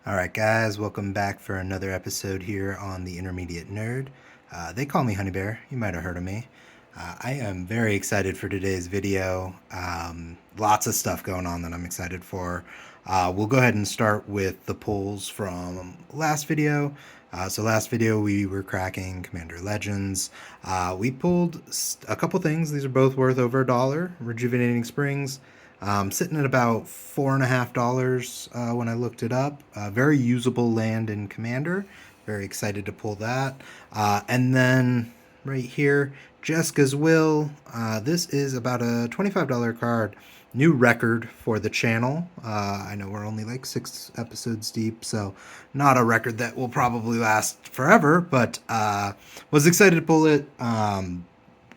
Alright guys, welcome back for another episode here on the Intermediate Nerd. They call me Honey Bear, you might have heard of me. I am very excited for today's video. Lots of stuff going on that I'm excited for. We'll go ahead and start with the polls from last video. So last video we were cracking Commander Legends. We pulled a couple things. These are both worth over $1. Rejuvenating Springs. Sitting at about $4.50 when I looked it up. Very usable land in Commander. Very excited to pull that. And then right here, Jessica's Will. This is about a $25 card. New record for the channel. I know we're only like 6 episodes deep, so not a record that will probably last forever, but was excited to pull it. I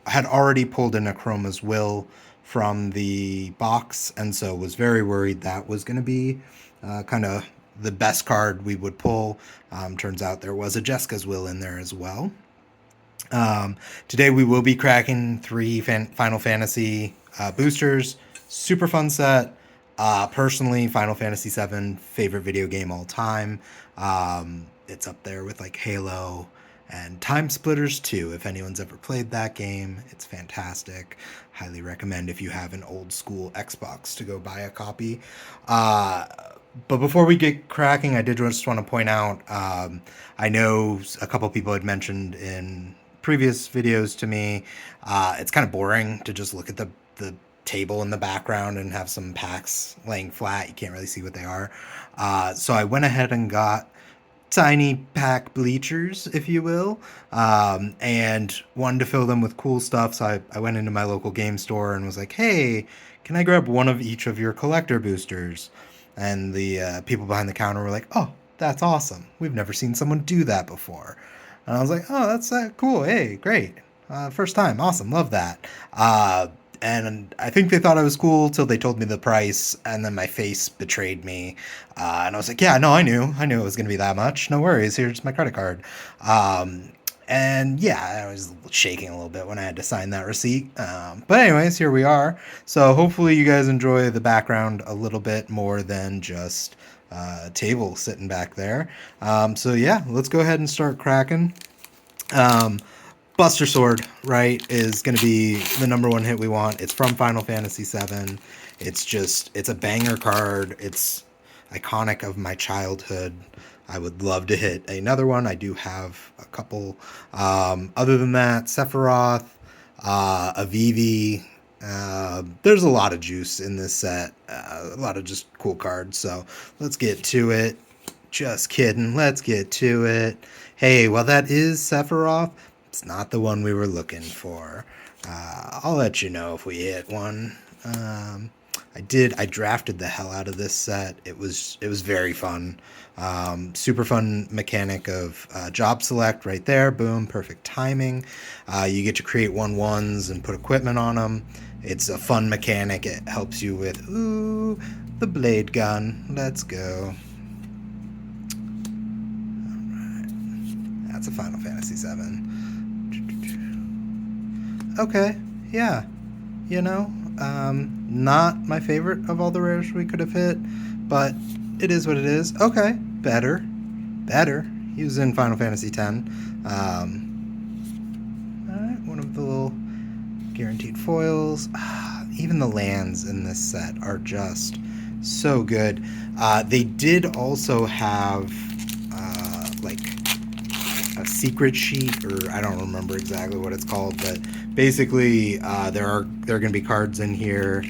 had already pulled in a Chroma's Will from the box, and so was very worried that was going to be kind of the best card we would pull. Turns out there was a Jessica's Will in there as well. Today we will be cracking 3 Final Fantasy boosters. Super fun set. Personally, Final Fantasy VII, favorite video game all time. It's up there with like Halo and Time Splitters 2. If anyone's ever played that game, it's fantastic. Highly recommend if you have an old school Xbox to go buy a copy. But before we get cracking, I did just want to point out, I know a couple people had mentioned in previous videos to me, it's kind of boring to just look at the table in the background and have some packs laying flat. You can't really see what they are. So I went ahead and got tiny pack bleachers, if you will, and wanted to fill them with cool stuff. So I went into my local game store and was like, hey, can I grab one of each of your collector boosters? And the people behind the counter were like, oh, that's awesome. We've never seen someone do that before. And I was like, oh, that's cool. Hey, great. First time. Awesome. Love that. And I think they thought I was cool till they told me the price, and then my face betrayed me. And I was like, yeah, no, I knew it was going to be that much. No worries. Here's my credit card. And yeah, I was shaking a little bit when I had to sign that receipt. But anyways, here we are. So hopefully you guys enjoy the background a little bit more than just a table sitting back there. So yeah, let's go ahead and start cracking. Buster Sword, right, is going to be the number one hit we want. It's from Final Fantasy VII. It's a banger card. It's iconic of my childhood. I would love to hit another one. I do have a couple. Other than that, Sephiroth, Avivi. There's a lot of juice in this set. A lot of just cool cards. So let's get to it. Just kidding. Let's get to it. Hey, well, that is Sephiroth. It's not the one we were looking for. I'll let you know if we hit one. I drafted the hell out of this set. It was very fun. Super fun mechanic of job select right there. Boom, perfect timing. You get to create 1/1s and put equipment on them. It's a fun mechanic. It helps you with, ooh, the blade gun. Let's go. Alright. That's a Final Fantasy VII. Okay, yeah, not my favorite of all the rares we could have hit, but it is what it is. Okay, better. He was in Final Fantasy X. Alright, one of the little guaranteed foils. Even the lands in this set are just so good. They did also have, like, a secret sheet, or I don't remember exactly what it's called, but basically there are going to be cards in here.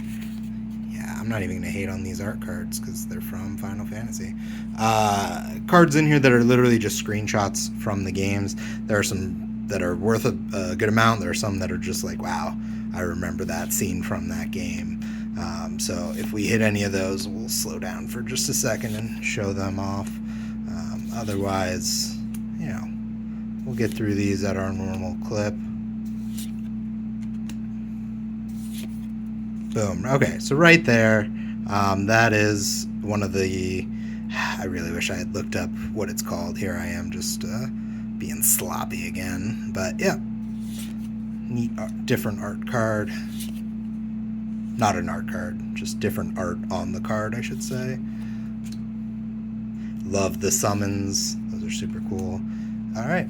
Yeah, I'm not even going to hate on these art cards because they're from Final Fantasy. Cards in here that are literally just screenshots from the games. There are some that are worth a good amount. There are some that are just like, wow, I remember that scene from that game. So if we hit any of those, we'll slow down for just a second and show them off. Otherwise, we'll get through these at our normal clip. Boom. Okay, so right there, that is one of the... I really wish I had looked up what it's called. Here I am just being sloppy again. But yeah, neat different art card. Not an art card, just different art on the card, I should say. Love the summons. Those are super cool. All right.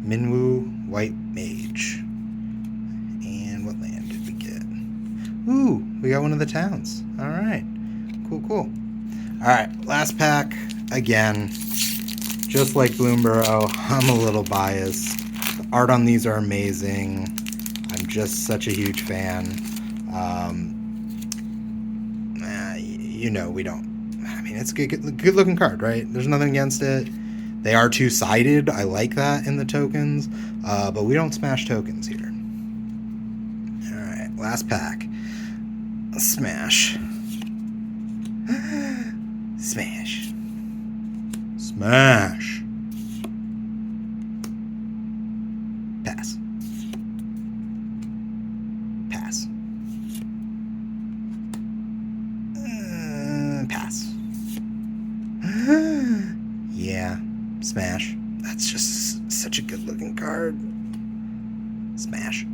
Minwu White Mage. And what land did we get? Ooh, we got one of the towns. All right. Cool, cool. All right, last pack. Again, just like Bloomburrow, I'm a little biased. The art on these are amazing. I'm just such a huge fan. You know, we don't... I mean, it's a good looking card, right? There's nothing against it. They are two-sided. I like that in the tokens. But we don't smash tokens here. All right, last pack. Smash. Smash. Smash. Pass. Pass. Pass. Yeah. Smash. That's just such a good looking card. Smash.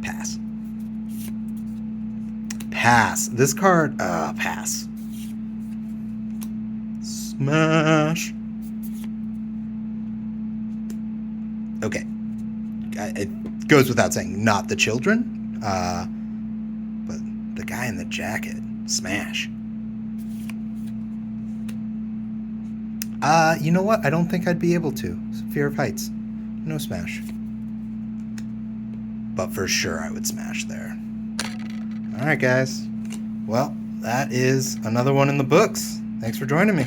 Pass. Pass. This card, pass. Smash. Okay. It goes without saying, not the children, but the guy in the jacket. Smash. You know what? I don't think I'd be able to. Fear of heights. No smash. But for sure I would smash there. Alright, guys. Well, that is another one in the books. Thanks for joining me.